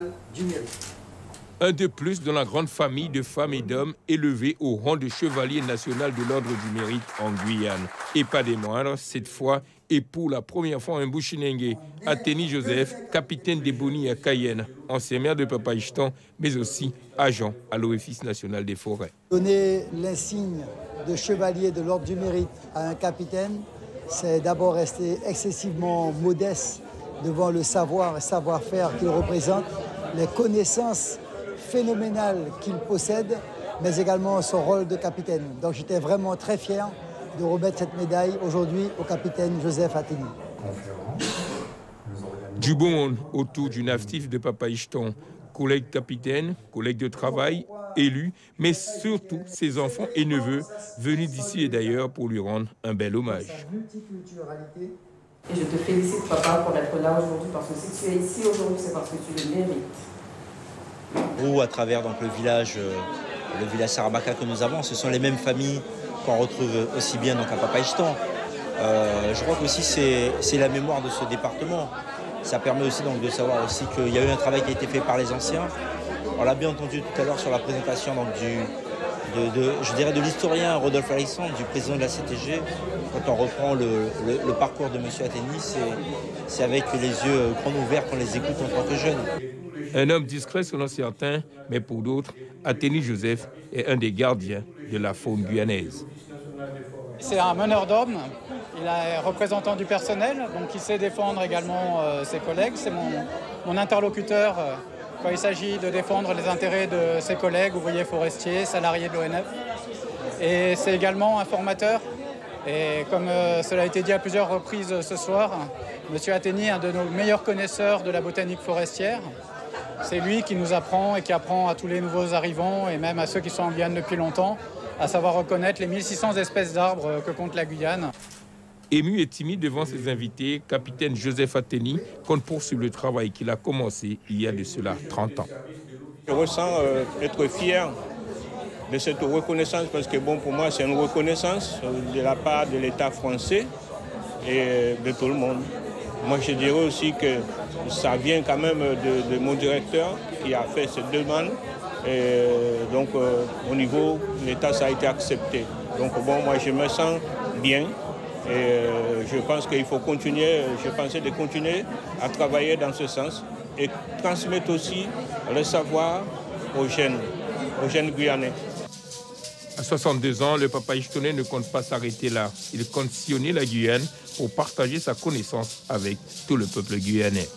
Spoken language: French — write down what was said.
du mérite. Un de plus dans la grande famille de femmes et d'hommes élevés au rang de chevalier national de l'ordre du mérite en Guyane. Et pas des moindres, cette fois, et pour la première fois un Bouchinengue, Athénie Joseph, capitaine des Boni à Cayenne, ancien maire de Papa-Ichetan, mais aussi agent à l'Office national des forêts. Donner l'insigne de chevalier de l'ordre du mérite à un capitaine, c'est d'abord rester excessivement modeste devant le savoir et savoir-faire qu'il représente, les connaissances phénoménales qu'il possède, mais également son rôle de capitaine. Donc j'étais vraiment très fier de remettre cette médaille aujourd'hui au capitaine Joseph Athénie. Du bon monde autour du natif de Papa-Ichetan, collègues capitaines, collègues de travail, élus, mais surtout ses enfants et neveux venus d'ici et d'ailleurs pour lui rendre un bel hommage. Et je te félicite, papa, pour être là aujourd'hui, parce que si tu es ici aujourd'hui, c'est parce que tu le mérites. Ou à travers donc, le village Saramaka que nous avons, ce sont les mêmes familles qu'on retrouve aussi bien donc, à Papa-Ichetan. Je crois qu'aussi c'est la mémoire de ce département. Ça permet aussi donc, de savoir aussi qu'il y a eu un travail qui a été fait par les anciens. On l'a bien entendu tout à l'heure sur la présentation donc, de l'historien Rodolphe Alexandre, du président de la CTG. Quand on reprend le parcours de M. Athénie, c'est avec les yeux grands ouverts qu'on les écoute en tant que jeunes. Un homme discret selon certains, mais pour d'autres, Athénie Joseph est un des gardiens de la faune guyanaise. C'est un meneur d'hommes, il est représentant du personnel, donc il sait défendre également ses collègues. C'est mon interlocuteur quand il s'agit de défendre les intérêts de ses collègues, ouvriers forestiers, salariés de l'ONF. Et c'est également un formateur. Et comme cela a été dit à plusieurs reprises ce soir, M. Athénie est un de nos meilleurs connaisseurs de la botanique forestière. C'est lui qui nous apprend et qui apprend à tous les nouveaux arrivants et même à ceux qui sont en Guyane depuis longtemps à savoir reconnaître les 1600 espèces d'arbres que compte la Guyane. Ému et timide devant ses invités, capitaine Joseph Athénie compte poursuivre le travail qu'il a commencé il y a de cela 30 ans. Je ressens être fier de cette reconnaissance parce que bon, pour moi c'est une reconnaissance de la part de l'État français et de tout le monde. Moi je dirais aussi que ça vient quand même de mon directeur qui a fait cette demande. Et donc au niveau de l'État ça a été accepté. Donc bon, moi je me sens bien et je pense qu'il faut continuer, je pensais de continuer à travailler dans ce sens et transmettre aussi le savoir aux jeunes Guyanais. À 62 ans, le Papa-Ichetonais ne compte pas s'arrêter là. Il compte sillonner la Guyane pour partager sa connaissance avec tout le peuple guyanais.